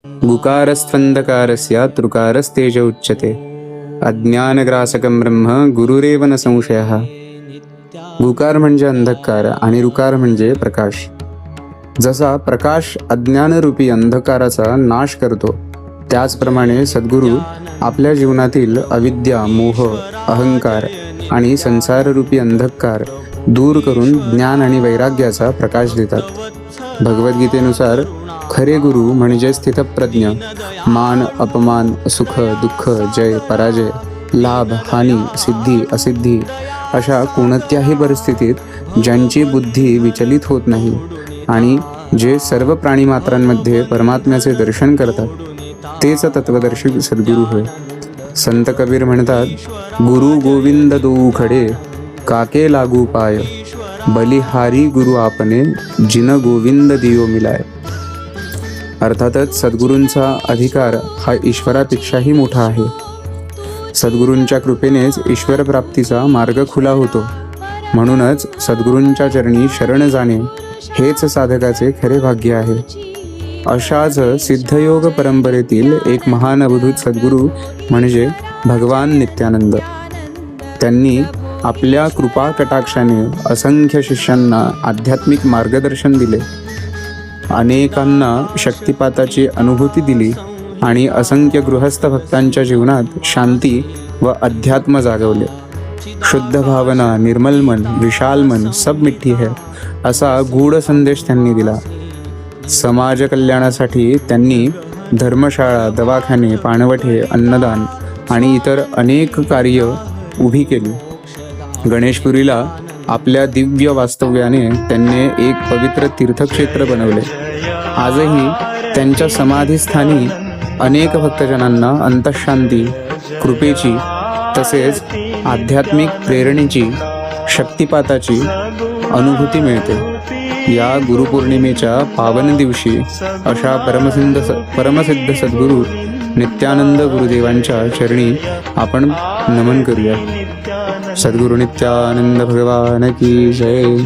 गुकारस्त्वन्धकारस्य तृकारस्तेज उच्यते अज्ञानग्रासकं ब्रह्म गुरुरेव न संशयः. गुकार म्हणजे अंधकार आणि ऋकार म्हणजे प्रकाश. जसा प्रकाश अज्ञानरूपी अंधकाराचा नाश करतो, त्याचप्रमाणे सद्गुरू आपल्या जीवनातील अविद्या, मोह, अहंकार आणि संसाररूपी अंधकार दूर करून ज्ञान आणि वैराग्याचा प्रकाश देतात. भगवद्गीतेनुसार खरे गुरु म्हणजे स्थितप्रज्ञ, मान अपमान, सुख दुःख, जय पराजय, लाभ हानी, सिद्धी असिद्धी अशा कोणत्याही परिस्थितीत ज्यांची बुद्धी विचलित होत नाही आणि जे सर्व प्राणीमात्रांमध्ये परमात्म्याचे दर्शन करतात, तेच तत्वदर्शी सद्गुरू होय. संत कबीर म्हणतात, गुरु गोविंद दोऊ खडे, काके लागू पाय, बलिहारी गुरु आपने, जिन गोविंद दियो मिलाय. अर्थातच सद्गुरूंचा अधिकार हा ईश्वरापेक्षाही मोठा आहे. सद्गुरूंच्या कृपेनेच ईश्वर प्राप्तीचा मार्ग खुला होतो. म्हणूनच सद्गुरूंच्या चरणी शरण जाणे हेच साधकाचे खरे भाग्य आहे. अशाच सिद्धयोग परंपरेतील एक महान अवधूत सद्गुरू म्हणजे भगवान नित्यानंद. त्यांनी आपल्या कृपा कटाक्षाने असंख्य शिष्यांना आध्यात्मिक मार्गदर्शन दिले, अनेकांना शक्तिपाताची अनुभूती दिली आणि असंख्य गृहस्थ भक्तांच्या जीवनात शांती व अध्यात्म जागवले. शुद्ध भावना, निर्मल मन, विशाल मन, सब मिठी है असा गूढ संदेश त्यांनी दिला. समाज कल्याणासाठी त्यांनी धर्मशाळा, दवाखाने, पाणवठे, अन्नदान आणि इतर अनेक कार्य उभी केली. गणेशपुरीला आपल्या दिव्य वास्तव्याने त्यांनी एक पवित्र तीर्थक्षेत्र बनवले. आजही त्यांच्या समाधीस्थानी अनेक भक्तजनांना अंतःशांती, कृपेची तसेच आध्यात्मिक प्रेरणेची, शक्तिपाताची अनुभूती मिळते. या गुरुपौर्णिमेच्या पावन दिवशी अशा परमसिद्ध सद्गुरू नित्यानंद गुरुदेवांच्या चरणी आपण नमन करूया. सद्गुरु नित्यानंद भगवान की जय.